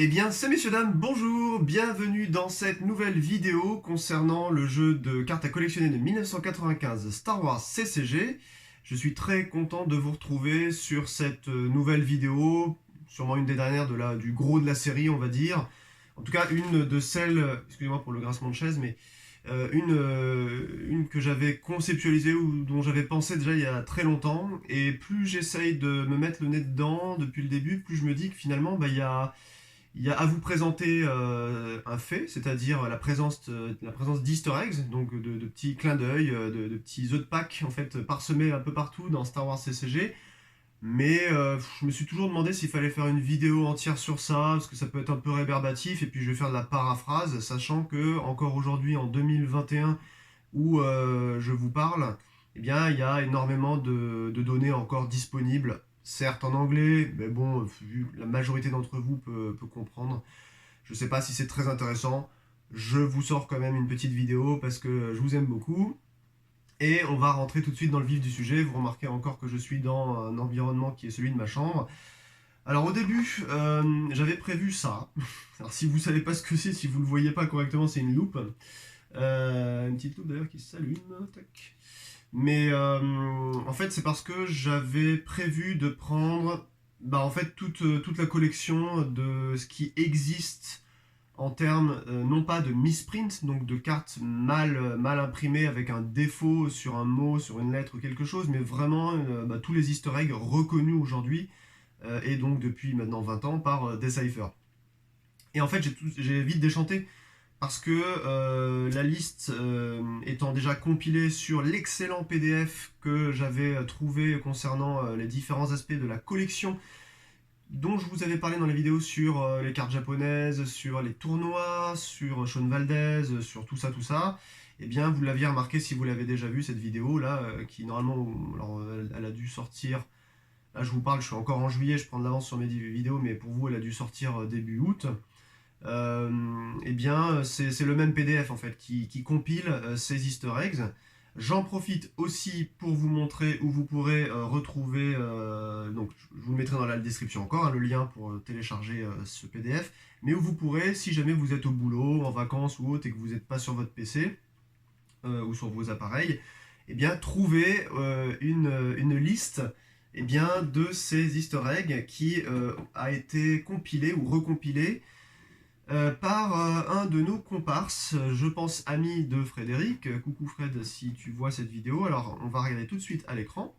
Eh bien, c'est messieurs dames, bonjour, bienvenue dans cette nouvelle vidéo concernant le jeu de cartes à collectionner de 1995 Star Wars CCG. Je suis très content de vous retrouver sur cette nouvelle vidéo, sûrement une des dernières du gros de la série, on va dire. En tout cas, une de celles, excusez-moi pour le grincement de chaise, mais une que j'avais conceptualisée ou dont j'avais pensé déjà il y a très longtemps. Et plus j'essaye de me mettre le nez dedans depuis le début, plus je me dis que finalement, il y a à vous présenter un fait, c'est-à-dire la présence d'easter eggs, donc de petits clins d'œil, de petits œufs de Pâques en fait parsemés un peu partout dans Star Wars CCG. Mais je me suis toujours demandé s'il fallait faire une vidéo entière sur ça, parce que ça peut être un peu rébarbatif, et puis je vais faire de la paraphrase, sachant que encore aujourd'hui en 2021 où je vous parle, eh bien, il y a énormément de données encore disponibles, certes en anglais, mais bon, vu que la majorité d'entre vous peut comprendre. Je ne sais pas si c'est très intéressant. Je vous sors quand même une petite vidéo parce que je vous aime beaucoup. Et on va rentrer tout de suite dans le vif du sujet. Vous remarquez encore que je suis dans un environnement qui est celui de ma chambre. Alors au début, j'avais prévu ça. Alors si vous ne savez pas ce que c'est, si vous ne le voyez pas correctement, c'est une loupe. Une petite loupe d'ailleurs qui s'allume. Tac. Mais en fait, c'est parce que j'avais prévu de prendre en fait, toute la collection de ce qui existe en termes non pas de misprint, donc de cartes mal imprimées avec un défaut sur un mot, sur une lettre ou quelque chose, mais vraiment tous les easter eggs reconnus aujourd'hui et donc depuis maintenant 20 ans par Decipher. Et en fait, j'ai vite déchanté parce que la liste étant déjà compilée sur l'excellent PDF que j'avais trouvé concernant les différents aspects de la collection dont je vous avais parlé dans les vidéos sur les cartes japonaises, sur les tournois, sur Shawn Valdez, sur tout ça, eh bien vous l'aviez remarqué si vous l'avez déjà vu cette vidéo là, qui normalement, alors, elle a dû sortir, là je vous parle, je suis encore en juillet, je prends de l'avance sur mes vidéos, mais pour vous elle a dû sortir début août. Eh bien c'est le même PDF en fait qui compile ces easter eggs. J'en profite aussi pour vous montrer où vous pourrez retrouver, donc je vous le mettrai dans la description encore, hein, le lien pour télécharger ce PDF, mais où vous pourrez, si jamais vous êtes au boulot, en vacances ou autre et que vous n'êtes pas sur votre PC ou sur vos appareils, eh bien trouver une liste de ces easter eggs qui a été compilée ou recompilée par un de nos comparses, je pense ami de Frédéric. Coucou Fred, si tu vois cette vidéo. Alors, on va regarder tout de suite à l'écran.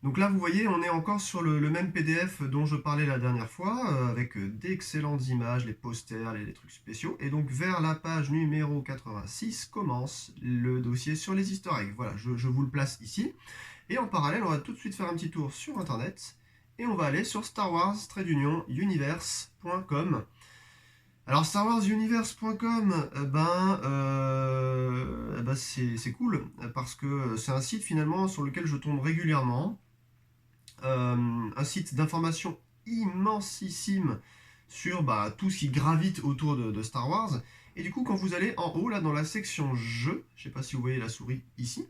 Donc là, vous voyez, on est encore sur le même PDF dont je parlais la dernière fois, avec d'excellentes images, les posters, les trucs spéciaux. Et donc, vers la page numéro 86, commence le dossier sur les easter eggs. Voilà, je vous le place ici. Et en parallèle, on va tout de suite faire un petit tour sur Internet. Et on va aller sur Star Wars-universe.com. Alors StarWarsUniverse.com, c'est cool parce que c'est un site finalement sur lequel je tombe régulièrement, un site d'information immensissime sur tout ce qui gravite autour de Star Wars. Et du coup, quand vous allez en haut là dans la section jeux, je sais pas si vous voyez la souris ici.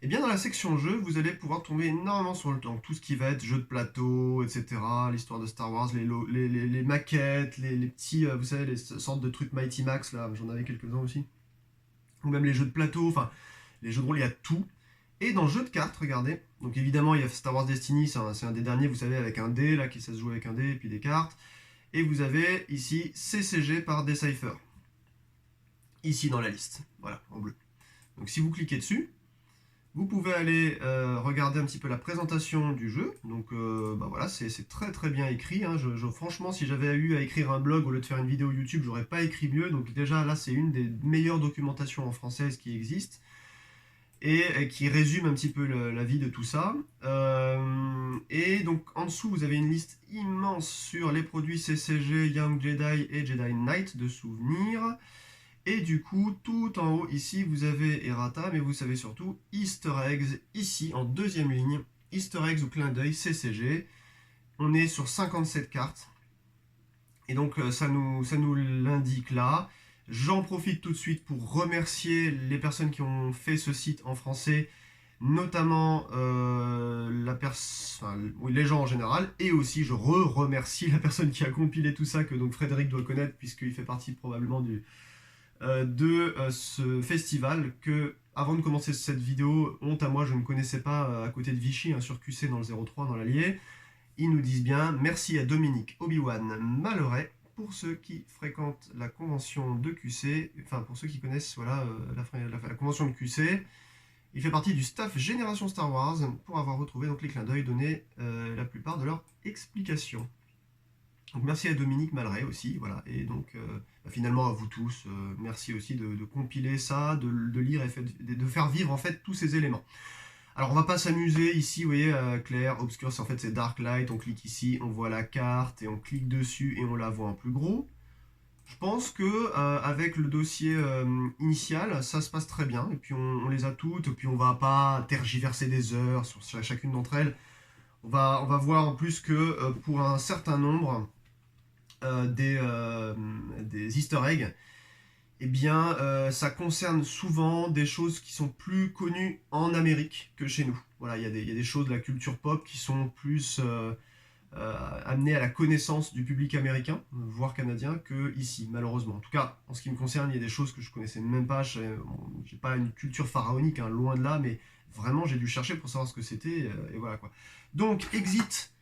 Et bien dans la section jeux, vous allez pouvoir tomber énormément sur tout ce qui va être jeux de plateau, etc. L'histoire de Star Wars, les maquettes, les petits, vous savez, les sortes de trucs Mighty Max, là, j'en avais quelques-uns aussi. Ou même les jeux de plateau, enfin, les jeux de rôle, il y a tout. Et dans jeux de cartes, regardez, donc évidemment, il y a Star Wars Destiny, c'est un des derniers, vous savez, avec un dé, là, qui ça se joue avec un dé, et puis des cartes. Et vous avez ici CCG par Decipher. Ici dans la liste, voilà, en bleu. Donc si vous cliquez dessus, vous pouvez aller regarder un petit peu la présentation du jeu. Donc voilà, c'est très très bien écrit. Hein. Franchement, si j'avais eu à écrire un blog au lieu de faire une vidéo YouTube, j'aurais pas écrit mieux. Donc déjà là, c'est une des meilleures documentations en française qui existe et qui résume un petit peu la vie de tout ça. Et donc en dessous, vous avez une liste immense sur les produits CCG, Young Jedi et Jedi Knight de souvenirs. Et du coup, tout en haut ici, vous avez Errata, mais vous savez surtout Easter eggs, ici en deuxième ligne, Easter eggs ou clin d'œil CCG. On est sur 57 cartes. Et donc ça nous l'indique là. J'en profite tout de suite pour remercier les personnes qui ont fait ce site en français notamment oui, les gens en général, et aussi je remercie la personne qui a compilé tout ça, que donc Frédéric doit connaître, puisqu'il fait partie probablement de ce festival, que avant de commencer cette vidéo, honte à moi, je ne connaissais pas à côté de Vichy, hein, sur QC dans le 03 dans l'Allier. Ils nous disent bien merci à Dominique Obi-Wan Malloret pour ceux qui fréquentent la convention de QC, enfin pour ceux qui connaissent voilà, la convention de QC. Il fait partie du staff Génération Star Wars pour avoir retrouvé donc les clins d'œil donnés la plupart de leurs explications. Donc merci à Dominique Malloret aussi, voilà, et donc finalement à vous tous, merci aussi de compiler ça, de lire et de faire vivre en fait tous ces éléments. Alors on va pas s'amuser ici, vous voyez, clair, obscur, en fait c'est dark light, on clique ici, on voit la carte et on clique dessus et on la voit en plus gros. Je pense que avec le dossier initial, ça se passe très bien, et puis on les a toutes, et puis on va pas tergiverser des heures sur chacune d'entre elles. On va voir en plus que pour un certain nombre des easter eggs, eh bien, ça concerne souvent des choses qui sont plus connues en Amérique que chez nous. Voilà, il y a des choses de la culture pop qui sont plus amenées à la connaissance du public américain, voire canadien, que ici, malheureusement. En tout cas, en ce qui me concerne, il y a des choses que je connaissais même pas. J'ai pas une culture pharaonique, hein, loin de là, mais vraiment, j'ai dû chercher pour savoir ce que c'était, et voilà quoi. Donc, exit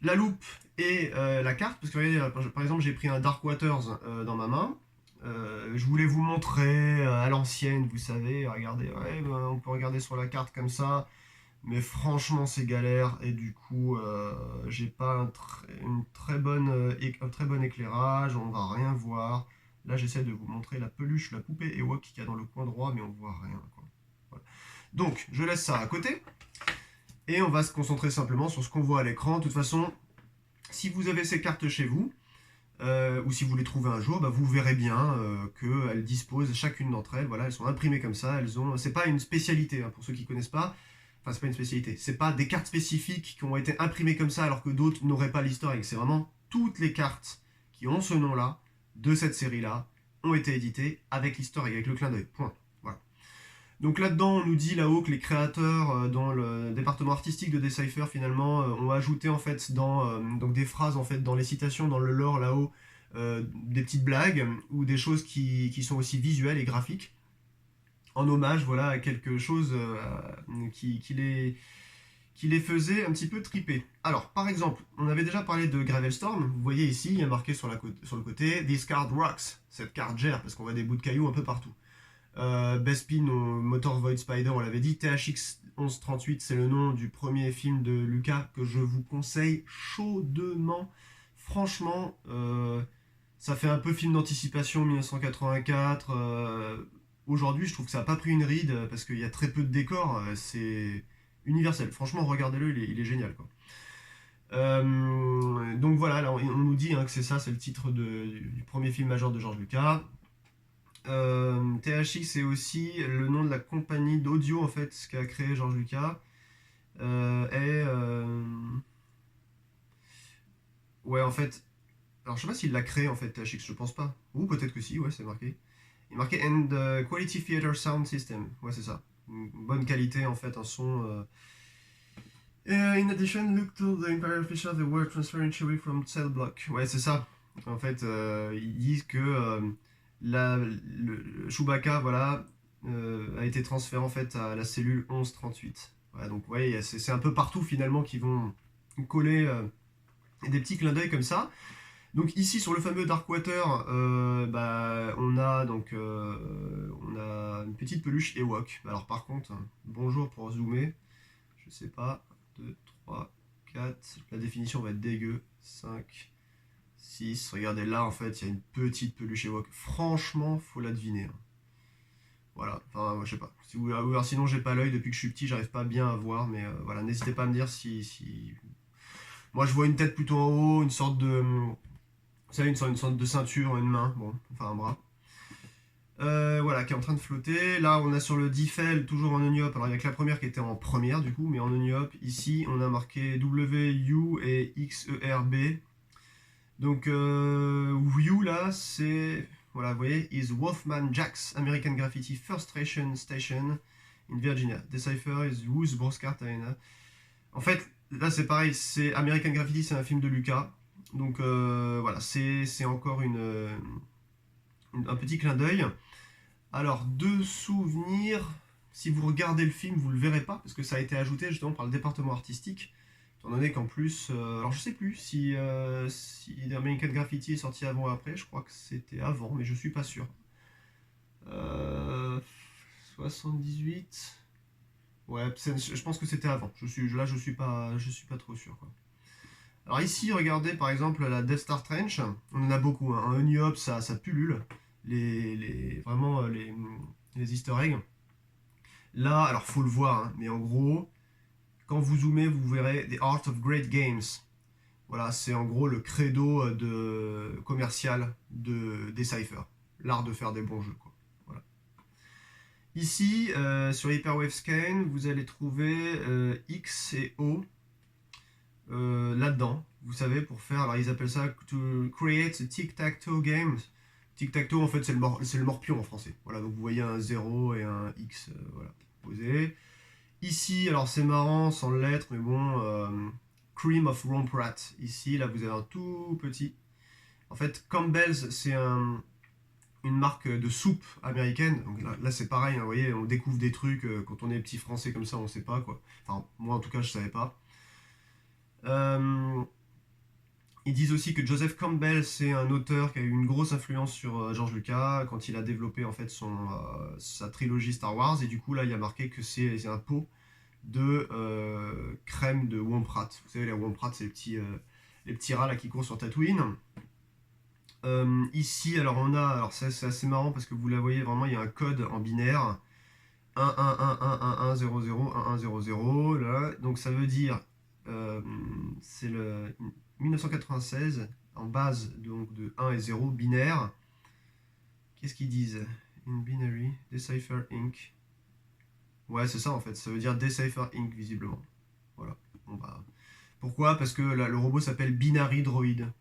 la loupe et la carte, parce que regardez, par exemple, j'ai pris un Dark Waters dans ma main. Je voulais vous montrer à l'ancienne, vous savez, regardez, ouais, ben, on peut regarder sur la carte comme ça, mais franchement c'est galère et du coup j'ai pas un très bon éclairage, on va rien voir. Là j'essaie de vous montrer la peluche, la poupée Ewok qu'il y a dans le coin droit, mais on voit rien, quoi. Voilà. Donc je laisse ça à côté et on va se concentrer simplement sur ce qu'on voit à l'écran. De toute façon, si vous avez ces cartes chez vous, ou si vous les trouvez un jour, bah, vous verrez bien qu'elles disposent, chacune d'entre elles, voilà, elles sont imprimées comme ça, c'est pas une spécialité, hein, pour ceux qui connaissent pas, enfin c'est pas une spécialité, c'est pas des cartes spécifiques qui ont été imprimées comme ça alors que d'autres n'auraient pas l'histoire, c'est vraiment toutes les cartes qui ont ce nom-là, de cette série-là, ont été éditées avec l'histoire, avec le clin d'œil, point. Voilà. Donc là-dedans, on nous dit là-haut que les créateurs dans le département artistique de Decipher finalement ont ajouté en fait donc des phrases en fait dans les citations, dans le lore là-haut, des petites blagues ou des choses qui sont aussi visuelles et graphiques en hommage voilà à quelque chose qui les faisait un petit peu triper. Alors par exemple, on avait déjà parlé de Gravelstorm, vous voyez ici, il y a marqué sur le côté This card rocks, cette carte gère parce qu'on voit des bouts de cailloux un peu partout. Bespin au Motor Void Spider, on l'avait dit. THX 1138, c'est le nom du premier film de Lucas que je vous conseille chaudement. Franchement, ça fait un peu film d'anticipation 1984. Aujourd'hui, je trouve que ça n'a pas pris une ride parce qu'il y a très peu de décors. C'est universel. Franchement, regardez-le, il est génial, quoi. Donc voilà, là, on nous dit hein, que c'est ça, c'est le titre du premier film majeur de George Lucas. THX c'est aussi le nom de la compagnie d'audio en fait ce qu'a créé George Lucas ouais en fait alors je sais pas s'il l'a créé en fait THX, je pense pas, ou peut-être que si, ouais c'est marqué, il est marqué and Quality Theater Sound System, ouais c'est ça, une bonne qualité en fait, un son in addition look to the Imperial Fisher they were transferring Chewie from cell block, ouais c'est ça en fait, ils disent que le Chewbacca voilà, a été transféré en fait à la cellule 1138. Voilà, donc ouais, c'est un peu partout finalement qui vont coller des petits clins d'œil comme ça. Donc ici sur le fameux Darkwater, on a une petite peluche Ewok. Alors par contre, bonjour pour zoomer, je sais pas, 2, 3, 4, la définition va être dégueu, 5, 6, regardez là en fait, il y a une petite peluche Ewok. Franchement, faut la deviner. Hein. Voilà, enfin, moi, je sais pas. Si vous voulez voir, sinon j'ai pas l'œil depuis que je suis petit, j'arrive pas bien à voir, mais voilà, n'hésitez pas à me dire si. Moi je vois une tête plutôt en haut, une sorte de. Vous savez, une sorte de ceinture, une main, bon, enfin un bras. Voilà, qui est en train de flotter. Là, on a sur le Diffel, toujours en Oniop. Alors, il y a que la première qui était en première, du coup, mais en Oniop. Ici, on a marqué WU et XERB. Donc, Wii là, c'est. Voilà, vous voyez, is Wolfman Jack's American Graffiti First Station. in Virginia. Decipher is whose broadcast arena. En fait, là c'est pareil, c'est American Graffiti, c'est un film de Lucas. Donc voilà, c'est encore un petit clin d'œil. Alors, deux souvenirs. Si vous regardez le film, vous le verrez pas, parce que ça a été ajouté justement par le département artistique. Étant donné qu'en plus, alors je sais plus si American Graffiti est sorti avant ou après, je crois que c'était avant, mais je suis pas sûr. Euh, 78. Ouais, je pense que c'était avant. Je suis pas trop sûr, quoi. Alors ici, regardez par exemple la Death Star Trench. On en a beaucoup, hein. Un New Hope, ça pullule. Vraiment les Easter eggs. Là, alors faut le voir, hein, mais en gros, quand vous zoomez, vous verrez The Art of Great Games. Voilà, c'est en gros le credo commercial de Decipher. L'art de faire des bons jeux, quoi. Voilà. Ici, sur Hyperwave Scan, vous allez trouver X et O là-dedans. Vous savez, pour faire, alors ils appellent ça to create a tic-tac-toe game. Tic-tac-toe, en fait, c'est le morpion en français. Voilà, donc vous voyez un 0 et un X, voilà, posé. Ici, alors c'est marrant, sans lettres, mais bon, Cream of Romprat. Ici, là, vous avez un tout petit. En fait, Campbell's, c'est une marque de soupe américaine. Donc là c'est pareil, hein, vous voyez, on découvre des trucs quand on est petit français comme ça, on sait pas quoi. Enfin, moi en tout cas, je savais pas. Euh, Ils disent aussi que Joseph Campbell, c'est un auteur qui a eu une grosse influence sur George Lucas quand il a développé en fait sa trilogie Star Wars. Et du coup, là, il a marqué que c'est un pot de crème de Womprat. Vous savez, les Womprat, c'est les petits rats là, qui courent sur Tatooine. Ici, alors on a, alors c'est assez marrant parce que vous la voyez vraiment, il y a un code en binaire 11111001100 là, donc ça veut dire c'est le 1996 en base donc de 1 et 0 binaire. Qu'est-ce qu'ils disent? In binary, Decipher Inc. Ouais, c'est ça en fait, ça veut dire Decipher Inc. visiblement. Voilà. Bon bah pourquoi? Parce que là, le robot s'appelle Binary Droid.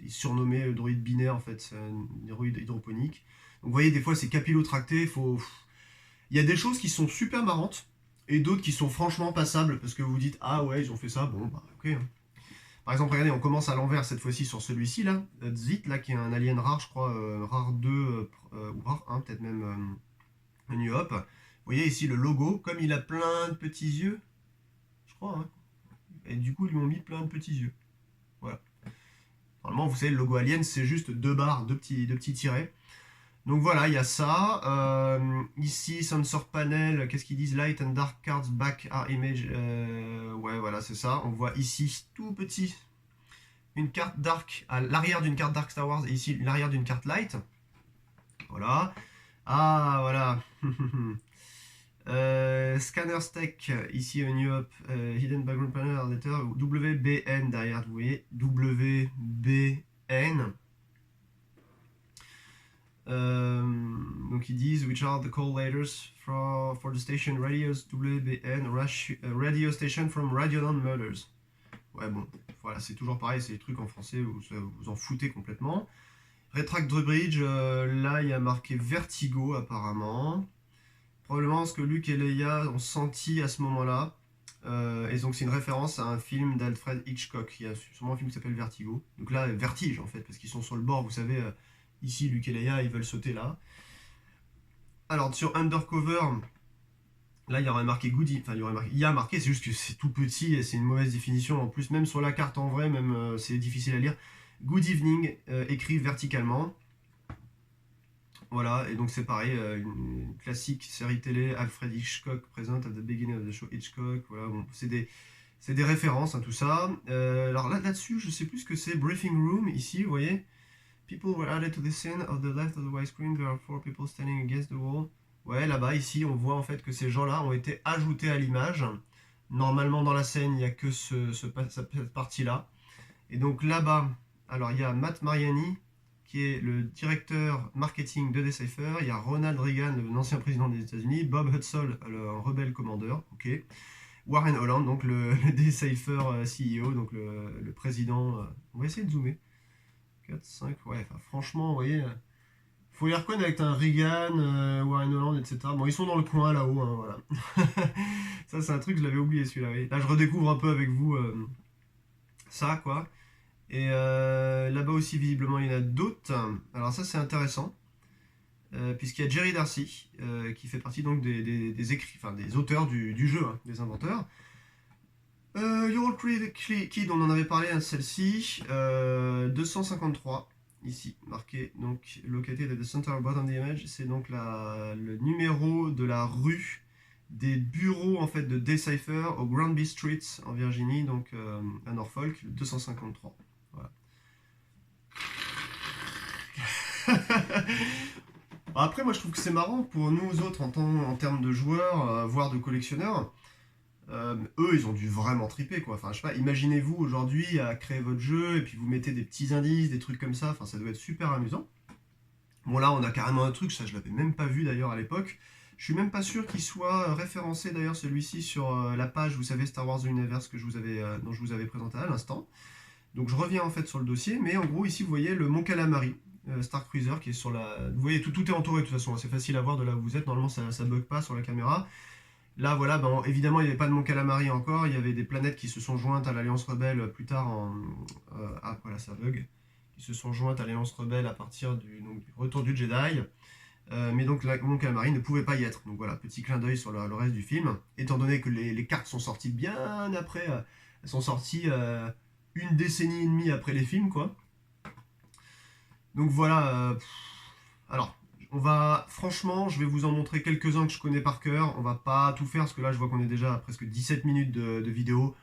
Il est surnommé droïde binaire en fait, c'est un droïde hydroponique. Donc vous voyez, des fois c'est capillotracté, il y a des choses qui sont super marrantes et d'autres qui sont franchement passables parce que vous dites ah ouais ils ont fait ça, bon bah ok. Hein. Par exemple regardez, on commence à l'envers cette fois-ci sur celui-ci là, Zit là qui est un alien rare je crois, rare 2 ou rare 1 peut-être même un New Hope. Vous voyez ici le logo, comme il a plein de petits yeux, je crois, hein, et du coup ils lui ont mis plein de petits yeux. Voilà. Normalement, vous savez, le logo Alien, c'est juste deux barres, deux petits tirets. Donc voilà, il y a ça. Ici, Sensor Panel, qu'est-ce qu'ils disent? Light and Dark Cards Back are Image. Ouais, voilà, c'est ça. On voit ici, tout petit, une carte Dark, à l'arrière d'une carte Dark Star Wars, et ici, l'arrière d'une carte Light. Voilà. Ah, voilà. Scanner Tech, ici un New Up, Hidden Background Panel, Letter, WBN derrière, vous voyez, WBN. Donc ils disent which are the call letters for the station radios WBN radio station from Radioland Murders. Ouais bon, voilà, c'est toujours pareil, c'est des trucs en français, vous en foutez complètement. Retract Drawbridge, là il y a marqué Vertigo apparemment. Probablement ce que Luke et Leia ont senti à ce moment-là. Et donc c'est une référence à un film d'Alfred Hitchcock. Il y a sûrement un film qui s'appelle Vertigo. Donc là, Vertige en fait, parce qu'ils sont sur le bord, vous savez, ici Luke et Leia, ils veulent sauter là. Alors sur Undercover, là il y aurait marqué Goody, enfin il y a marqué, c'est juste que c'est tout petit et c'est une mauvaise définition. En plus, même sur la carte en vrai, même c'est difficile à lire. Good Evening, écrit verticalement. Voilà, et donc c'est pareil, une classique série télé, Alfred Hitchcock présente at the beginning of the show Hitchcock, voilà, bon, c'est des références, hein, tout ça. Alors là-dessus, je sais plus ce que c'est, Briefing Room, ici, vous voyez, people were added to the scene of the left of the white screen, there are four people standing against the wall. Ouais, là-bas, ici, on voit en fait que ces gens-là ont été ajoutés à l'image. Normalement, dans la scène, il n'y a que cette partie-là. Et donc là-bas, alors il y a Matt Mariani, qui est le directeur marketing de Decipher. Il y a Ronald Reagan, l'ancien président des États-Unis, Bob Hutzel, le rebelle commandeur, ok. Warren Holland, donc le Decipher CEO, donc le président. On va essayer de zoomer. 4, 5, ouais, enfin, franchement, vous voyez, Faut les reconnaître, hein, Reagan, Warren Holland, etc. Bon, ils sont dans le coin là-haut, hein, voilà. Ça, c'est un truc, je l'avais oublié celui-là. Oui. Là, je redécouvre un peu avec vous ça, quoi. Et là-bas aussi, visiblement, il y en a d'autres. Alors, ça, c'est intéressant. Puisqu'il y a Jerry Darcy, qui fait partie donc des écrits, enfin des auteurs du jeu, hein, des inventeurs. Your Old Kid, on en avait parlé, hein, celle-ci. 253, ici, marqué, donc located at the center bottom of the image. C'est donc le numéro de la rue des bureaux en fait de Decipher au Granby Street en Virginie, donc à Norfolk, le 253. Voilà. Après, moi je trouve que c'est marrant pour nous autres en termes de joueurs, voire de collectionneurs. Eux, ils ont dû vraiment triper, quoi. Enfin, je sais pas, imaginez-vous aujourd'hui à créer votre jeu et puis vous mettez des petits indices, des trucs comme ça. Enfin, ça doit être super amusant. Bon, là, on a carrément un truc, ça, je l'avais même pas vu d'ailleurs à l'époque. Je suis même pas sûr qu'il soit référencé d'ailleurs celui-ci sur la page, vous savez, Star Wars Universe dont je vous avais présenté à l'instant. Donc je reviens en fait sur le dossier, mais en gros ici vous voyez le Mont Calamari, Star Cruiser qui est sur la... Vous voyez tout est entouré de toute façon, c'est facile à voir de là où vous êtes, normalement ça bug pas sur la caméra. Là, voilà, ben, évidemment, il n'y avait pas de Mont Calamari encore. Il y avait des planètes qui se sont jointes à l'Alliance Rebelle plus tard ah, voilà, ça bug. Qui se sont jointes à l'Alliance Rebelle à partir du retour du Jedi. Mais donc, Mont Calamari ne pouvait pas y être. Donc voilà, petit clin d'œil sur le reste du film. Étant donné que les cartes sont sorties bien après. Elles sont sorties une décennie et demie après les films, quoi. Donc voilà. Alors, franchement, je vais vous en montrer quelques-uns que je connais par cœur. On va pas tout faire parce que là, je vois qu'on est déjà à presque 17 minutes de vidéo.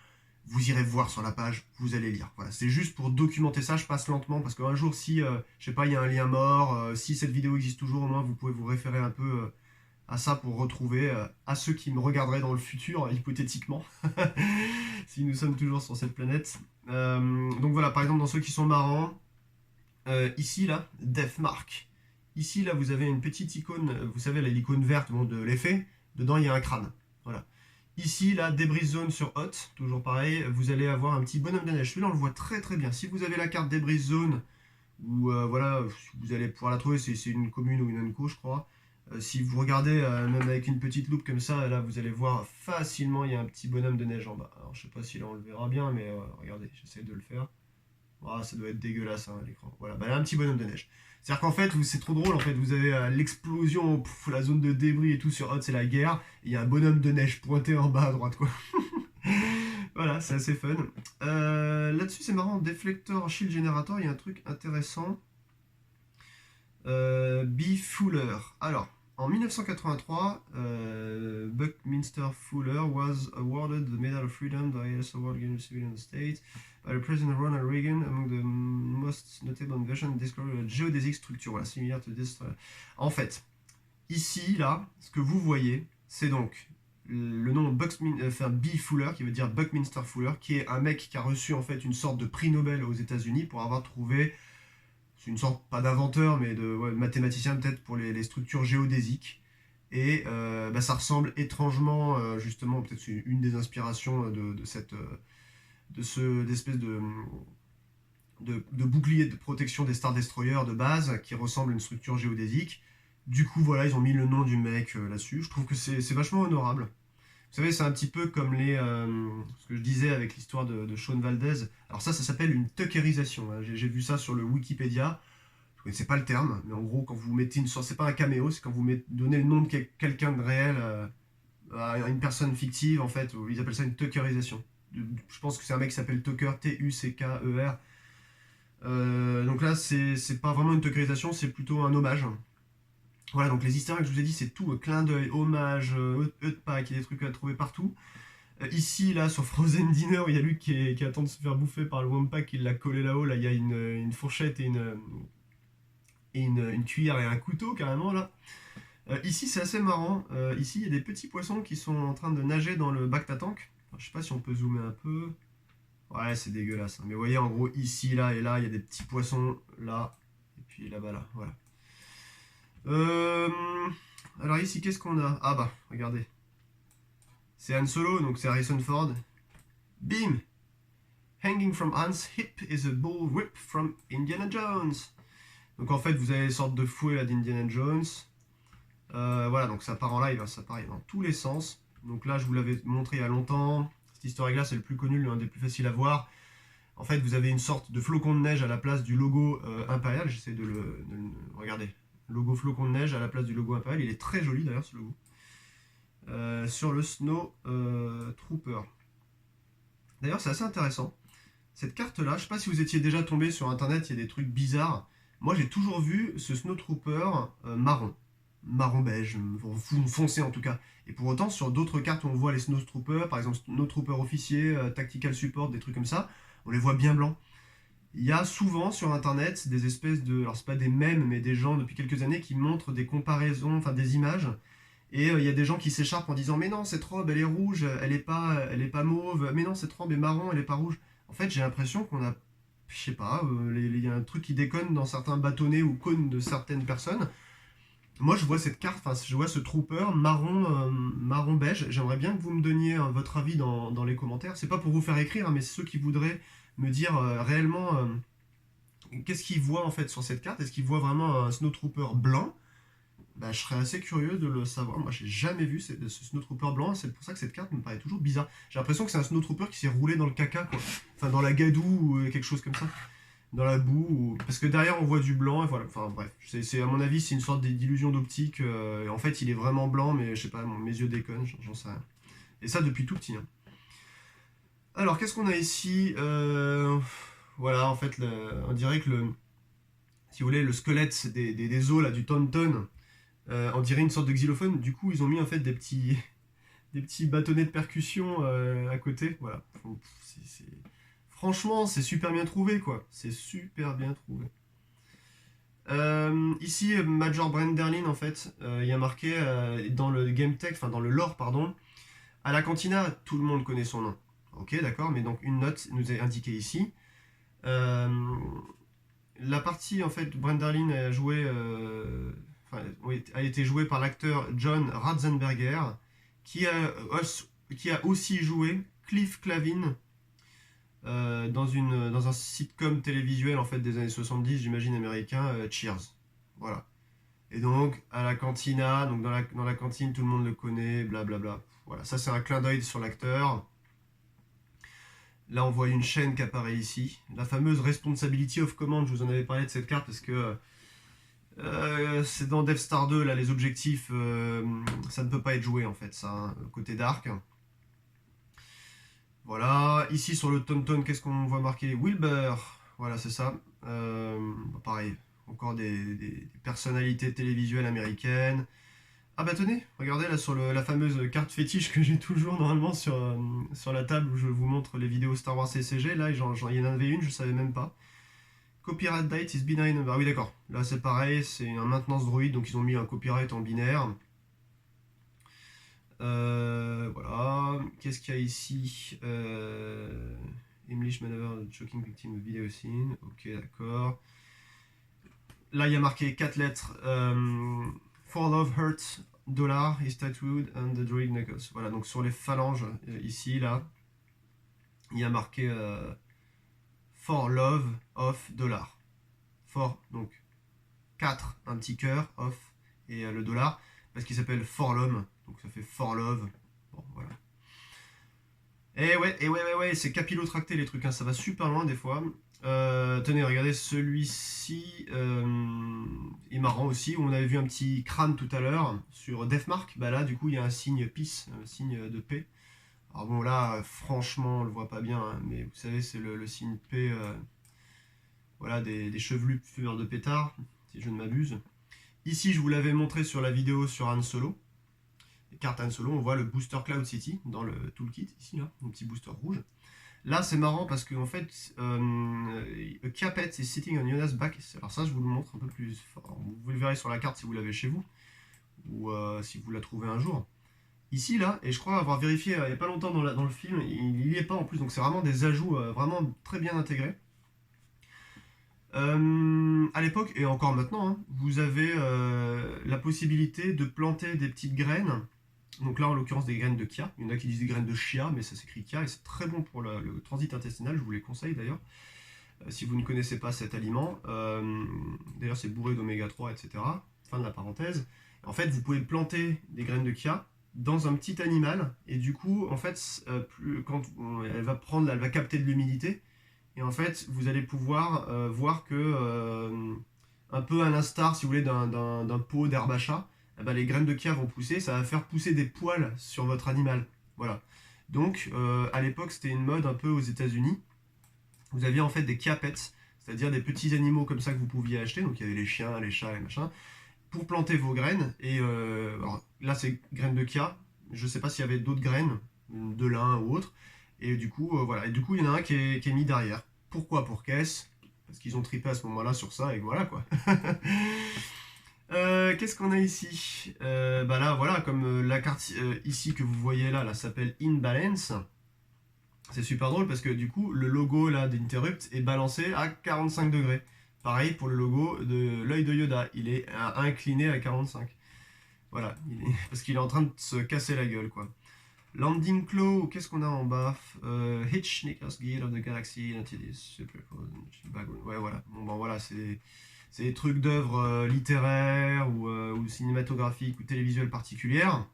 Vous irez voir sur la page, vous allez lire. Voilà, c'est juste pour documenter ça. Je passe lentement parce qu'un jour, si, je sais pas, il y a un lien mort, si cette vidéo existe toujours, au moins vous pouvez vous référer un peu à ça pour retrouver à ceux qui me regarderaient dans le futur, hypothétiquement, si nous sommes toujours sur cette planète. Donc voilà, par exemple, dans ceux qui sont marrants, ici, là, Deathmark. Ici, là, vous avez une petite icône, vous savez, l'icône verte bon, de l'effet. Dedans, il y a un crâne. Voilà. Ici, là, débris zone sur Hot, toujours pareil, vous allez avoir un petit bonhomme de neige. Celui-là, on le voit très très bien. Si vous avez la carte débris zone, ou voilà, vous allez pouvoir la trouver, c'est une commune ou une unco, je crois. Si vous regardez, même avec une petite loupe comme ça, là, vous allez voir facilement, il y a un petit bonhomme de neige en bas. Alors, je sais pas si là, on le verra bien, mais regardez, j'essaie de le faire. Ah, ça doit être dégueulasse, hein, l'écran. Voilà, bah, là, un petit bonhomme de neige. C'est-à-dire qu'en fait, c'est trop drôle, en fait, vous avez l'explosion, la zone de débris et tout sur Hot, c'est la guerre, et il y a un bonhomme de neige pointé en bas à droite, quoi. Voilà, c'est assez fun. Là-dessus, c'est marrant, Deflector Shield Generator, il y a un truc intéressant. B. Fuller. Alors, en 1983, Buckminster Fuller was awarded the Medal of Freedom, the highest award given to civilian state, by the President Ronald Reagan, among the most notable inventions discovered geodesic structure. Voilà, similaire to this. En fait, ici, là, ce que vous voyez, c'est donc le nom B. Fuller, qui veut dire Buckminster Fuller, qui est un mec qui a reçu en fait une sorte de prix Nobel aux États-Unis pour avoir trouvé, c'est une sorte, pas d'inventeur, mais de mathématicien peut-être pour les structures géodésiques. Et bah, ça ressemble étrangement, justement, peut-être c'est une des inspirations de cette d'espèce de bouclier de protection des Star Destroyers de base qui ressemble à une structure géodésique. Du coup, voilà, ils ont mis le nom du mec là-dessus. Je trouve que c'est vachement honorable. Vous savez, c'est un petit peu comme ce que je disais avec l'histoire de Shawn Valdez. Alors ça s'appelle une tuckerisation. Hein. J'ai vu ça sur le Wikipédia. Je ne connaissais pas le terme, mais en gros, quand vous mettez une sorte, c'est pas un caméo, c'est quand vous donnez le nom de quelqu'un de réel à une personne fictive, en fait, ils appellent ça une tuckerisation. Je pense que c'est un mec qui s'appelle Tucker, Tucker. Donc là, c'est pas vraiment une tuckerisation, c'est plutôt un hommage. Voilà, donc les easter eggs, je vous ai dit, c'est tout, clin d'œil, hommage, œufs de Pâques, il y a des trucs à trouver partout. Ici, là, sur Frozen Dinner, il y a Luke qui attend de se faire bouffer par le Wampa qui l'a collé là-haut. Là, il y a une fourchette et une cuillère et un couteau, carrément, là. Ici, c'est assez marrant. Ici, il y a des petits poissons qui sont en train de nager dans le Bacta Tank. Alors, je sais pas si on peut zoomer un peu. Ouais, c'est dégueulasse. Hein. Mais vous voyez, en gros, ici, là et là, il y a des petits poissons, là. Et puis là-bas, là. Voilà. Alors ici, qu'est-ce qu'on a? Ah bah, regardez. C'est Han Solo, donc c'est Harrison Ford. Bim! Hanging from Han's hip is a bull whip from Indiana Jones. Donc en fait, vous avez une sorte de fouet là d'Indiana Jones. Voilà, donc ça part en live, hein, ça part dans tous les sens. Donc là, je vous l'avais montré il y a longtemps. Cet easter egg là, c'est le plus connu, l'un des plus faciles à voir. En fait, vous avez une sorte de flocon de neige à la place du logo impérial. J'essaie regardez. Logo flocon de neige à la place du logo impérial. Il est très joli d'ailleurs ce logo. Sur le Snow Trooper. D'ailleurs, c'est assez intéressant. Cette carte-là, je ne sais pas si vous étiez déjà tombé sur internet, il y a des trucs bizarres. Moi, j'ai toujours vu ce Snow Trooper marron. Marron beige, foncé en tout cas. Et pour autant, sur d'autres cartes où on voit les Snow Troopers, par exemple Snow Trooper officier, Tactical Support, des trucs comme ça, on les voit bien blancs. Il y a souvent sur internet des espèces de. Alors, c'est pas des mèmes, mais des gens depuis quelques années qui montrent des comparaisons, enfin des images. Et il y a des gens qui s'écharpent en disant mais non, cette robe elle est rouge, elle est pas mauve, mais non, cette robe est marron, elle est pas rouge. En fait, j'ai l'impression qu'on a, je sais pas, il y a un truc qui déconne dans certains bâtonnets ou cônes de certaines personnes. Moi, je vois cette carte, enfin, je vois ce trooper marron, marron beige. J'aimerais bien que vous me donniez votre avis dans les commentaires. C'est pas pour vous faire écrire, hein, mais ceux qui voudraient me dire réellement qu'est-ce qu'ils voient en fait sur cette carte. Est-ce qu'ils voient vraiment un snowtrooper blanc? Bah, je serais assez curieux de le savoir. Moi, j'ai jamais vu ce snowtrooper blanc. C'est pour ça que cette carte me paraît toujours bizarre. J'ai l'impression que c'est un snowtrooper qui s'est roulé dans le caca, quoi. Enfin, dans la gadoue ou quelque chose comme ça. Dans la boue. Parce que derrière, on voit du blanc. Et voilà. Enfin, bref. À mon avis, c'est une sorte d'illusion d'optique. En fait, il est vraiment blanc, mais je sais pas, mes yeux déconnent. J'en sais rien. Et ça depuis tout petit, hein. Alors, qu'est-ce qu'on a ici? Voilà, en fait, on dirait que si vous voulez, le squelette des os là, du Tauntaun. On dirait une sorte de xylophone. Du coup, ils ont mis en fait des petits bâtonnets de percussion à côté. Voilà. Franchement, c'est super bien trouvé, quoi. C'est super bien trouvé. Ici, Major Brenderlin, en fait, il y a marqué dans le game text, enfin dans le lore, pardon, à la cantina, tout le monde connaît son nom. Ok, d'accord, mais donc une note nous est indiquée ici. Euh, la partie, en fait, Brenderlin a joué oui, a été joué par l'acteur John Ratzenberger, qui a aussi joué Cliff Clavin dans un sitcom télévisuel en fait, des années 70, j'imagine américain, Cheers. Voilà. Et donc, à la cantina, donc dans la cantine, tout le monde le connaît, blablabla. Voilà, ça c'est un clin d'œil sur l'acteur. Là, on voit une chaîne qui apparaît ici. La fameuse Responsibility of Command, je vous en avais parlé de cette carte parce que c'est dans Death Star 2, là, les objectifs, ça ne peut pas être joué en fait, ça, hein, côté Dark. Voilà, ici sur le Tauntaun, qu'est-ce qu'on voit marqué? Wilbur, voilà, c'est ça. Pareil, encore des personnalités télévisuelles américaines. Ah bah tenez, regardez là sur la fameuse carte fétiche que j'ai toujours normalement sur la table où je vous montre les vidéos Star Wars CCG. Là, il y en avait une, je savais même pas. Copyright date is binary number. Ah oui, d'accord. Là, c'est pareil, c'est un maintenance droid, donc ils ont mis un copyright en binaire. Voilà. Qu'est-ce qu'il y a ici? English Maneuver Choking Victim Video Scene. Ok, d'accord. Là, il y a marqué 4 lettres. For Love Hurt Dollar is tattooed and the droid knuckles. Voilà, donc sur les phalanges, ici, là, il y a marqué For Love of Dollar. For, donc 4, un petit cœur, off, et le dollar, parce qu'il s'appelle For l'homme, donc ça fait For Love. Bon, voilà. Et ouais, c'est capillotracté les trucs, hein, ça va super loin des fois. Tenez, regardez, celui-ci est marrant aussi. On avait vu un petit crâne tout à l'heure sur Deathmark. Bah là, du coup, il y a un signe peace, un signe de paix. Alors bon, là, franchement, on le voit pas bien, hein, mais vous savez, c'est le signe paix. Voilà, des chevelures de pétard, si je ne m'abuse. Ici, je vous l'avais montré sur la vidéo sur Han Solo. Les cartes Han Solo, on voit le booster Cloud City dans le toolkit, ici, là, un petit booster rouge. Là, c'est marrant parce qu'en fait, a Capet is sitting on Yoda's back. Alors ça, je vous le montre un peu plus fort. Vous le verrez sur la carte si vous l'avez chez vous, ou si vous la trouvez un jour. Ici, là, et je crois avoir vérifié il n'y a pas longtemps dans le film, il n'y est pas en plus, donc c'est vraiment des ajouts vraiment très bien intégrés. À l'époque, et encore maintenant, hein, vous avez la possibilité de planter des petites graines. Donc là, en l'occurrence, des graines de Kia. Il y en a qui disent des graines de Chia, mais ça s'écrit Kia, et c'est très bon pour le transit intestinal, je vous les conseille d'ailleurs. si vous ne connaissez pas cet aliment. D'ailleurs, c'est bourré d'oméga 3, etc. Fin de la parenthèse. En fait, vous pouvez planter des graines de chia dans un petit animal, et du coup, en fait, quand elle va capter de l'humidité, et en fait, vous allez pouvoir voir que, un peu à l'instar, si vous voulez, d'un pot d'herbe à chat, eh ben, les graines de chia vont pousser, ça va faire pousser des poils sur votre animal. Voilà. Donc, à l'époque, c'était une mode un peu aux États-Unis. Vous aviez en fait des chia pets, c'est-à-dire des petits animaux comme ça que vous pouviez acheter. Donc, il y avait les chiens, les chats, les machins, pour planter vos graines. Et alors, là, c'est graines de chia. Je ne sais pas s'il y avait d'autres graines, de lin ou autre. Et du coup, voilà. Et du coup, il y en a un qui est mis derrière. Pourquoi pour caisse? Parce qu'ils ont tripé à ce moment-là sur ça, et voilà quoi. Qu'est-ce qu'on a ici? Bah là, voilà, comme la carte ici que vous voyez là, s'appelle In Balance. C'est super drôle parce que du coup, le logo là d'Interrupt est balancé à 45 degrés. Pareil pour le logo de l'œil de Yoda, il est incliné à 45. Voilà, parce qu'il est en train de se casser la gueule quoi. Landing Claw, qu'est-ce qu'on a en bas? Hitchhiker's Guide of the Galaxy, ouais voilà. Bon voilà, c'est des trucs d'œuvres littéraires ou cinématographiques ou télévisuelles particulières.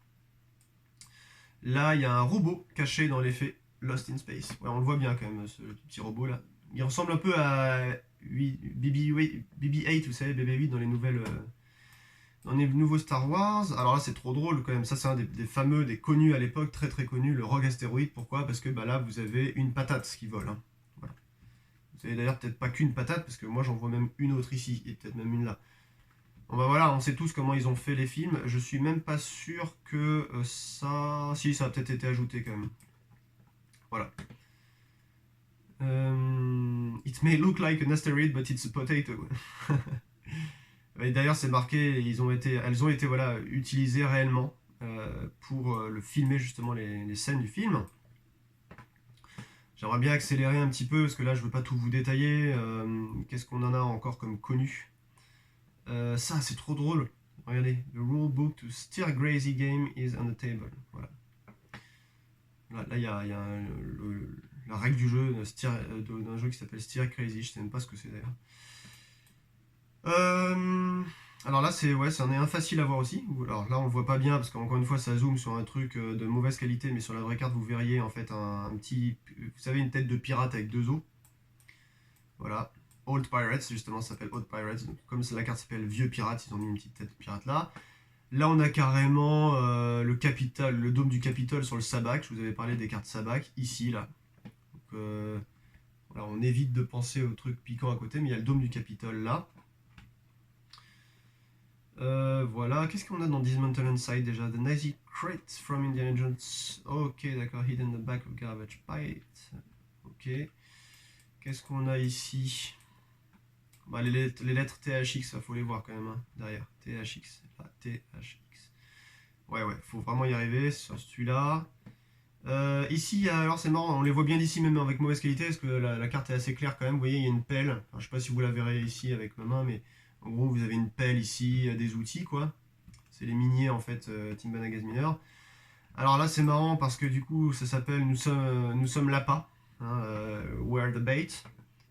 Là, il y a un robot caché dans l'effet Lost in Space. Ouais, on le voit bien quand même, ce petit robot là. Il ressemble un peu à BB-8, vous savez, BB-8 dans les nouveaux Star Wars. Alors là, c'est trop drôle quand même. Ça, c'est un des fameux, des connus à l'époque, très très connus, le Rogue Astéroïde. Pourquoi? Parce que bah, là, vous avez une patate qui vole. Hein. Voilà. Vous avez d'ailleurs peut-être pas qu'une patate, parce que moi, j'en vois même une autre ici, et peut-être même une là. Bon bah voilà, on sait tous comment ils ont fait les films. Je suis même pas sûr que ça... Si, ça a peut-être été ajouté quand même. Voilà. It may look like an asteroid, but it's a potato. Et d'ailleurs, c'est marqué, elles ont été voilà, utilisées réellement pour le filmer justement les scènes du film. J'aimerais bien accélérer un petit peu parce que là, je veux pas tout vous détailler. Qu'est-ce qu'on en a encore comme connu? Ça, c'est trop drôle. Regardez, the rule book to steer crazy game is on the table. Voilà. Là, il y a la règle du jeu d'un jeu qui s'appelle Steer Crazy. Je sais même pas ce que c'est d'ailleurs. Alors là, c'est un facile à voir aussi. Alors là, on le voit pas bien parce qu'encore une fois, ça zoome sur un truc de mauvaise qualité, mais sur la vraie carte, vous verriez en fait un petit, vous savez, une tête de pirate avec deux os. Voilà. Old Pirates, justement, ça s'appelle Old Pirates. Donc, comme la carte s'appelle Vieux Pirate, ils ont mis une petite tête de pirate là. Là, on a carrément le dôme du Capitole sur le Sabak. Je vous avais parlé des cartes Sabak, ici, là. Donc, voilà, on évite de penser aux trucs piquants à côté, mais il y a le dôme du Capitole là. Voilà, qu'est-ce qu'on a dans Dismantle Inside déjà? The Nazi Crate from Indiana Jones. Ok, d'accord, hidden in the back of garbage pile. Ok. Qu'est-ce qu'on a ici? Bah, les lettres THX, il faut les voir quand même, hein, derrière. THX, là, THX. Ouais, faut vraiment y arriver sur celui-là. Ici, alors c'est marrant, on les voit bien d'ici même avec mauvaise qualité, parce que la carte est assez claire quand même. Vous voyez, il y a une pelle. Enfin, je sais pas si vous la verrez ici avec ma main, mais en gros, vous avez une pelle ici, des outils, quoi. C'est les miniers, en fait, Team Banagaz Mineur. Alors là, c'est marrant parce que du coup, ça s'appelle Nous sommes l'appât, hein, We're the bait.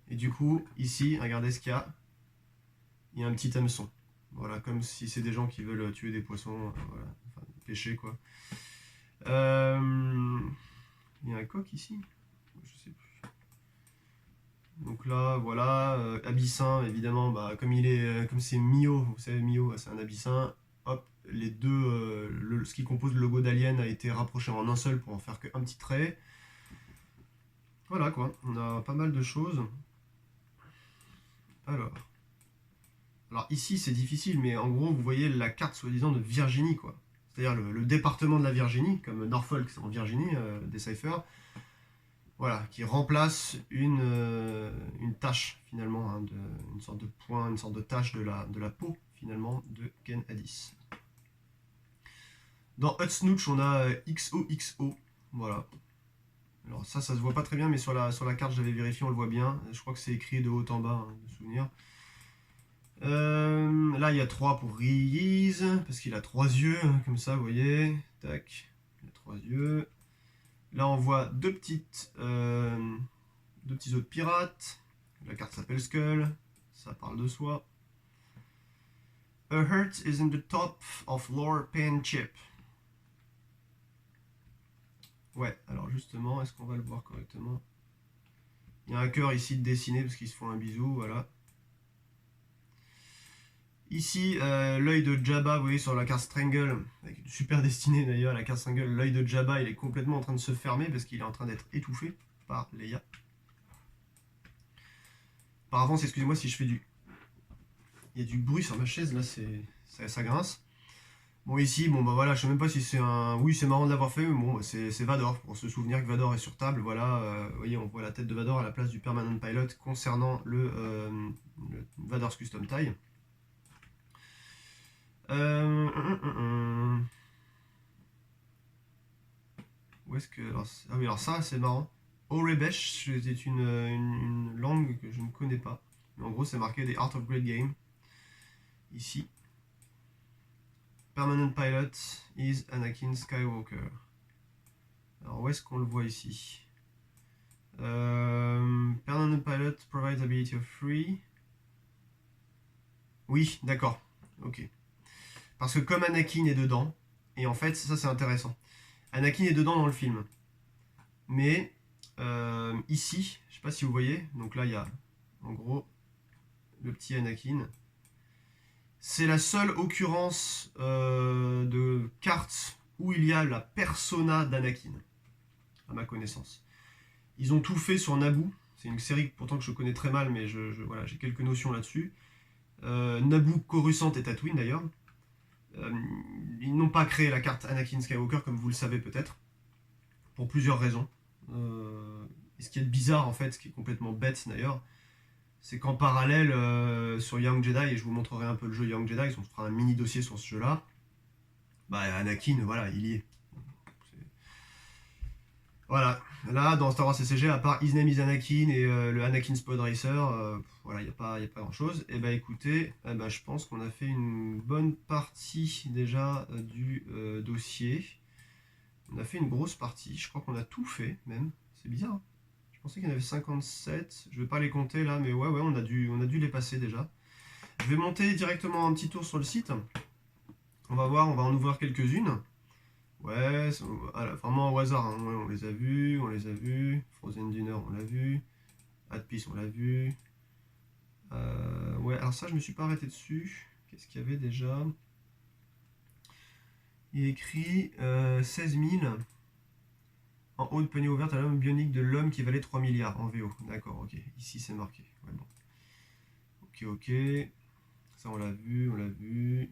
Et du coup, ici, regardez ce qu'il y a. Il y a un petit hameçon. Voilà, comme si c'est des gens qui veulent tuer des poissons, voilà, enfin, pêcher, quoi. Il y a un coq ici? Je sais plus. Donc là, voilà, abyssin, évidemment, bah, comme c'est Mio, vous savez, Mio, c'est un abyssin. Hop, les deux, ce qui compose le logo d'Alien a été rapproché en un seul pour en faire qu'un petit trait. Voilà quoi, on a pas mal de choses. Alors ici c'est difficile, mais en gros vous voyez la carte soi-disant de Virginie quoi. C'est-à-dire le département de la Virginie, comme Norfolk c'est en Virginie, Decipher. Voilà, qui remplace une tâche finalement, hein, une sorte de point, une sorte de tâche de la peau finalement de Ken Addis. Dans Hutsnooch on a XOXO, voilà. Alors ça se voit pas très bien, mais sur la carte j'avais vérifié, on le voit bien. Je crois que c'est écrit de haut en bas, hein, de souvenir. Là il y a 3 pour Reese, parce qu'il a 3 yeux, hein, comme ça vous voyez. Tac, il a 3 yeux. Là on voit deux petits os de pirates. La carte s'appelle Skull, ça parle de soi. A heart is in the top of lower pen chip. Ouais, alors justement, est-ce qu'on va le voir correctement? Il y a un cœur ici de dessiné parce qu'ils se font un bisou, voilà. Ici, l'œil de Jabba, vous voyez sur la carte Strangle, avec une super destinée d'ailleurs, la carte Strangle, l'œil de Jabba, il est complètement en train de se fermer parce qu'il est en train d'être étouffé par Leia. Par avance, excusez-moi si je fais du... Il y a du bruit sur ma chaise, là, ça grince. Bon, ici, bon, bah voilà, je sais même pas si c'est un... Oui, c'est marrant de l'avoir fait, mais bon, c'est Vador, pour se souvenir que Vador est sur table, voilà. Vous voyez, on voit la tête de Vador à la place du Permanent Pilot concernant le Vador's Custom Tie. Où est-ce que... ah oui, alors ça, c'est marrant. Aurebesh, c'est une langue que je ne connais pas. Mais en gros, c'est marqué des Art of Great Game. Ici. Permanent Pilot is Anakin Skywalker. Alors, où est-ce qu'on le voit ici? Permanent Pilot provides ability of free. Oui, d'accord. Ok. Parce que comme Anakin est dedans, et en fait, ça c'est intéressant. Anakin est dedans dans le film. Mais ici, je sais pas si vous voyez, donc là il y a en gros le petit Anakin. C'est la seule occurrence de carte où il y a la persona d'Anakin, à ma connaissance. Ils ont tout fait sur Naboo. C'est une série pourtant que je connais très mal, mais voilà, j'ai quelques notions là-dessus. Naboo, Coruscant et Tatooine d'ailleurs. Ils n'ont pas créé la carte Anakin Skywalker comme vous le savez peut-être, pour plusieurs raisons. Et ce qui est bizarre en fait, ce qui est complètement bête d'ailleurs, c'est qu'en parallèle sur Young Jedi, et je vous montrerai un peu le jeu Young Jedi, on fera un mini dossier sur ce jeu-là, bah Anakin, voilà, il y est. Voilà, là dans Star Wars CCG, à part His Name is Anakin et le Anakin Pod Racer, voilà, il n'y a pas grand chose. Et bah écoutez, je pense qu'on a fait une bonne partie déjà du dossier. On a fait une grosse partie, je crois qu'on a tout fait même, c'est bizarre. Hein, je pensais qu'il y en avait 57, je vais pas les compter là, mais ouais, on a dû les passer déjà. Je vais monter directement un petit tour sur le site. On va voir, on va en ouvrir quelques-unes. Ouais, vraiment au hasard, hein. Ouais, on les a vus. Frozen Dinner, on l'a vu. Hat Peace, on l'a vu. Ouais, alors ça, je me suis pas arrêté dessus. Qu'est-ce qu'il y avait déjà? Il est écrit 16 000 en haut de panier ouverte à l'homme bionique de l'homme qui valait 3 milliards en VO. D'accord, ok. Ici, c'est marqué. Ouais, bon. Ok. Ça, on l'a vu.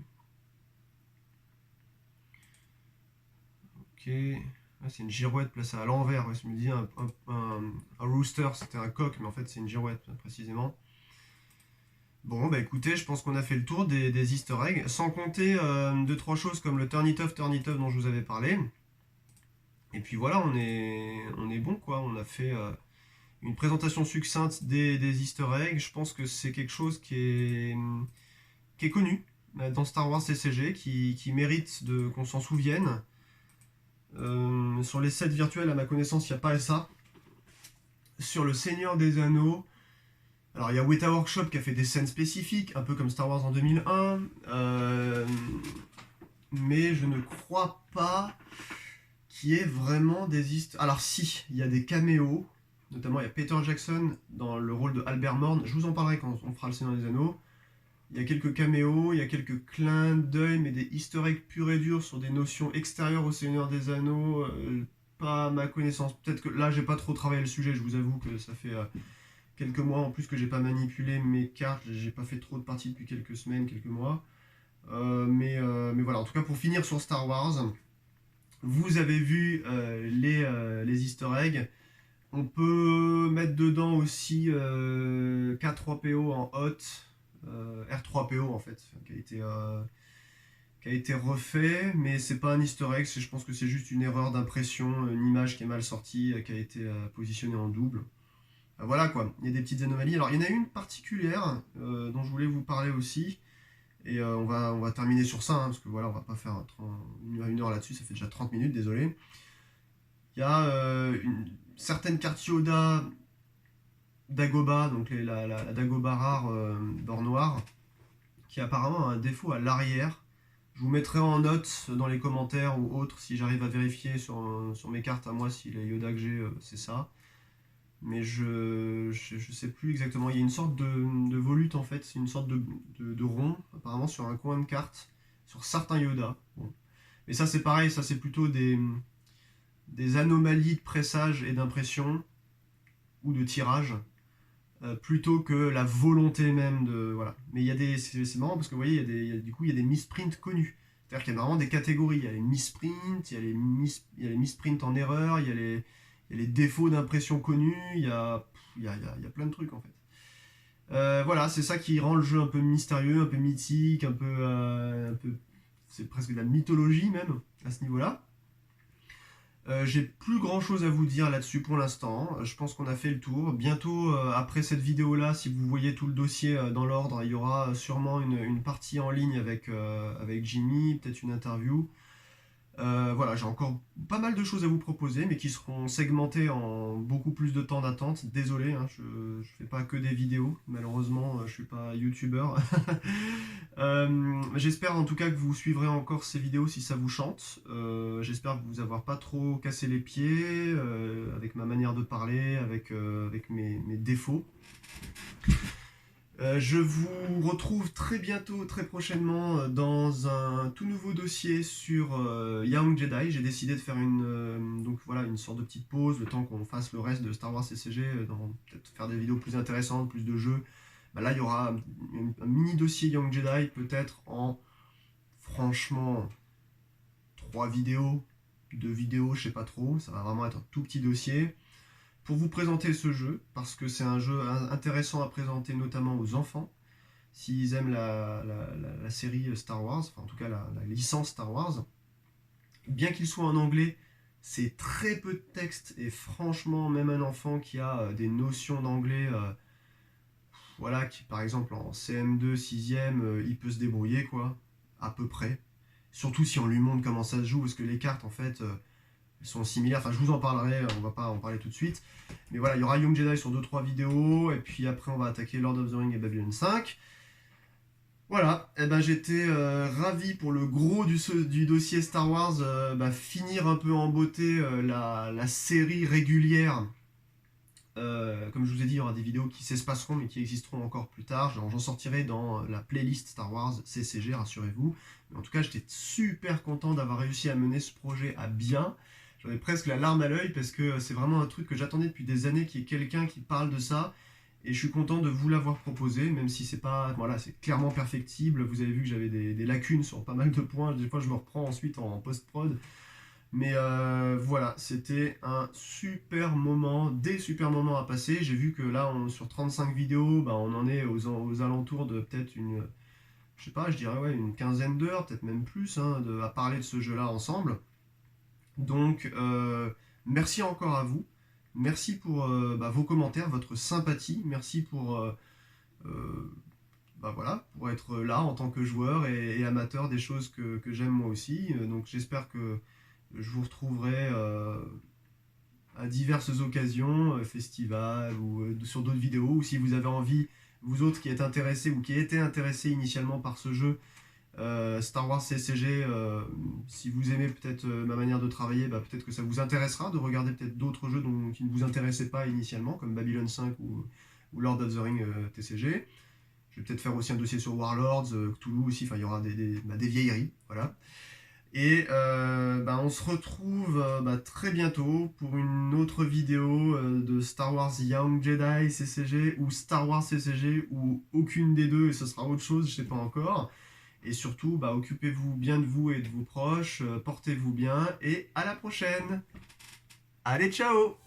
Ok. Ah, c'est une girouette placée à l'envers. Ouais, je me dis un rooster, c'était un coq, mais en fait c'est une girouette précisément. Bon, bah écoutez, je pense qu'on a fait le tour des easter eggs, sans compter 2-3 choses comme le turn it off dont je vous avais parlé. Et puis voilà, on est bon quoi. On a fait une présentation succincte des easter eggs. Je pense que c'est quelque chose qui est connu dans Star Wars CCG, qui mérite qu'on s'en souvienne. Sur les sets virtuels, à ma connaissance, il n'y a pas ça. Sur le Seigneur des Anneaux, alors il y a Weta Workshop qui a fait des scènes spécifiques, un peu comme Star Wars en 2001, mais je ne crois pas qu'il y ait vraiment des easter... Alors si, il y a des caméos, notamment il y a Peter Jackson dans le rôle de Albert Morn, je vous en parlerai quand on fera le Seigneur des Anneaux. Il y a quelques caméos, il y a quelques clins d'œil, mais des easter eggs purs et durs sur des notions extérieures au Seigneur des Anneaux, pas à ma connaissance. Peut-être que là, j'ai pas trop travaillé le sujet, je vous avoue que ça fait quelques mois en plus que j'ai pas manipulé mes cartes, j'ai pas fait trop de parties depuis quelques semaines, quelques mois. Mais voilà, en tout cas, pour finir sur Star Wars, vous avez vu les easter eggs. On peut mettre dedans aussi K3PO en hot. R3PO en fait, qui a été refait, mais c'est pas un easter egg, je pense que c'est juste une erreur d'impression, une image qui est mal sortie, qui a été positionnée en double. Voilà quoi, il y a des petites anomalies. Alors il y en a une particulière dont je voulais vous parler aussi, et on va terminer sur ça, hein, parce que voilà, on va pas faire une heure là-dessus, ça fait déjà 30 minutes, désolé. Il y a une certaine carte Yoda Dagobah, donc la Dagobah rare d'or noir, qui apparemment a un défaut à l'arrière. Je vous mettrai en note dans les commentaires ou autres si j'arrive à vérifier sur mes cartes à moi si les Yoda que j'ai c'est ça. Mais je sais plus exactement. Il y a une sorte de volute en fait, c'est une sorte de rond apparemment sur un coin de carte, sur certains Yoda. Bon. Mais ça c'est pareil, ça c'est plutôt des anomalies de pressage et d'impression ou de tirage plutôt que la volonté même de voilà. Mais il y a des c'est marrant parce que vous voyez du coup il y a des misprints connus. C'est-à-dire qu'il y a vraiment des catégories. Il y a les misprints, il y a les misprints en erreur, il y a les défauts d'impression connus, il y a plein de trucs en fait. Voilà, c'est ça qui rend le jeu un peu mystérieux, un peu mythique, un peu c'est presque de la mythologie même à ce niveau-là. J'ai plus grand chose à vous dire là-dessus pour l'instant. Je pense qu'on a fait le tour. Bientôt, après cette vidéo-là, si vous voyez tout le dossier dans l'ordre, il y aura sûrement une partie en ligne avec Jimmy, peut-être une interview. Voilà, j'ai encore pas mal de choses à vous proposer, mais qui seront segmentées en beaucoup plus de temps d'attente. Désolé, hein, je fais pas que des vidéos. Malheureusement, je suis pas youtubeur. J'espère en tout cas que vous suivrez encore ces vidéos si ça vous chante. J'espère vous avoir pas trop cassé les pieds avec ma manière de parler, avec mes défauts. Je vous retrouve très bientôt, très prochainement, dans un tout nouveau dossier sur Young Jedi. J'ai décidé de faire donc voilà, une sorte de petite pause, le temps qu'on fasse le reste de Star Wars CCG, peut-être faire des vidéos plus intéressantes, plus de jeux. Bah là, il y aura un mini dossier Young Jedi, peut-être en, franchement, 3 vidéos, 2 vidéos, je sais pas trop. Ça va vraiment être un tout petit dossier pour vous présenter ce jeu, parce que c'est un jeu intéressant à présenter notamment aux enfants, s'ils aiment la série Star Wars, enfin en tout cas la licence Star Wars. Bien qu'il soit en anglais, c'est très peu de texte, et franchement, même un enfant qui a des notions d'anglais, voilà, qui par exemple en CM2, 6ème, il peut se débrouiller, quoi, à peu près. Surtout si on lui montre comment ça se joue, parce que les cartes, en fait, sont similaires. Enfin, je vous en parlerai, on va pas en parler tout de suite. Mais voilà, il y aura Young Jedi sur 2-3 vidéos, et puis après, on va attaquer Lord of the Rings et Babylon 5. Voilà, et ben j'étais ravi pour le gros du dossier Star Wars, finir un peu en beauté la série régulière. Comme je vous ai dit, il y aura des vidéos qui s'espaceront mais qui existeront encore plus tard. J'en sortirai dans la playlist Star Wars CCG, rassurez-vous. Mais en tout cas, j'étais super content d'avoir réussi à mener ce projet à bien. J'en ai presque la larme à l'œil parce que c'est vraiment un truc que j'attendais depuis des années, qu'il y ait quelqu'un qui parle de ça. Et je suis content de vous l'avoir proposé, même si c'est pas, voilà, c'est clairement perfectible. Vous avez vu que j'avais des lacunes sur pas mal de points. Des fois, je me reprends ensuite en post-prod. Mais voilà, c'était un super moment, des super moments à passer. J'ai vu que là, sur 35 vidéos, on en est aux alentours de peut-être je sais pas, je dirais ouais, une quinzaine d'heures, peut-être même plus, hein, à parler de ce jeu-là ensemble. Donc, merci encore à vous. Merci pour vos commentaires, votre sympathie. Merci pour, voilà, pour être là en tant que joueur et amateur des choses que j'aime moi aussi. Donc, j'espère que je vous retrouverai à diverses occasions, festivals ou sur d'autres vidéos. Ou si vous avez envie, vous autres qui êtes intéressés ou qui étaient intéressés initialement par ce jeu, Star Wars CCG, si vous aimez peut-être ma manière de travailler, peut-être que ça vous intéressera de regarder peut-être d'autres jeux qui ne vous intéressaient pas initialement, comme Babylon 5 ou Lord of the Rings TCG. Je vais peut-être faire aussi un dossier sur Warlords, Cthulhu aussi, enfin il y aura des vieilleries, voilà. Et on se retrouve très bientôt pour une autre vidéo de Star Wars Young Jedi CCG ou Star Wars CCG ou aucune des deux et ce sera autre chose, je sais pas encore. Et surtout, occupez-vous bien de vous et de vos proches, portez-vous bien et à la prochaine. Allez, ciao!